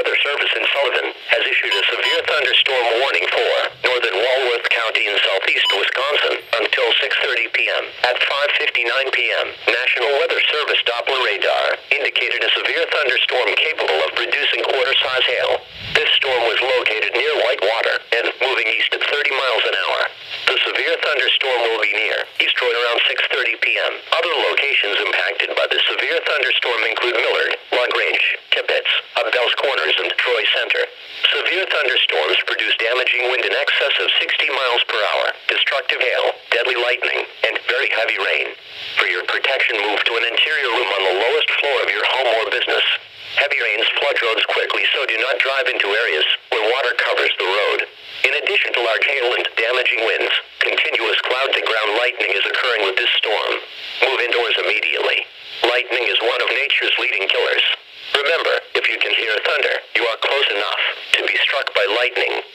Weather Service in Sullivan has issued a severe thunderstorm warning for northern Walworth County in southeast Wisconsin until 6:30 p.m. At 5:59 p.m., National Weather Service Doppler radar indicated a severe thunderstorm capable of producing quarter-size hail. This storm was located near Whitewater and moving east at 30 miles an hour. The severe thunderstorm will be near Eastroyd around 6:30 p.m. Other locations impacted by the severe thunderstorm include Millard, LaGrange, Tippett, Bells Corners, and Troy Center. Severe thunderstorms produce damaging wind in excess of 60 miles per hour, destructive hail, deadly lightning, and very heavy rain. For your protection, move to an interior room on the lowest floor of your home or business. Heavy rains flood roads quickly, so do not drive into areas where water covers the road. In addition to large hail and damaging winds, continuous cloud-to-ground lightning is occurring with this storm. Move indoors immediately. Lightning is one of nature's leading killers. Remember, if you can hear thunder, you are close enough to be struck by lightning.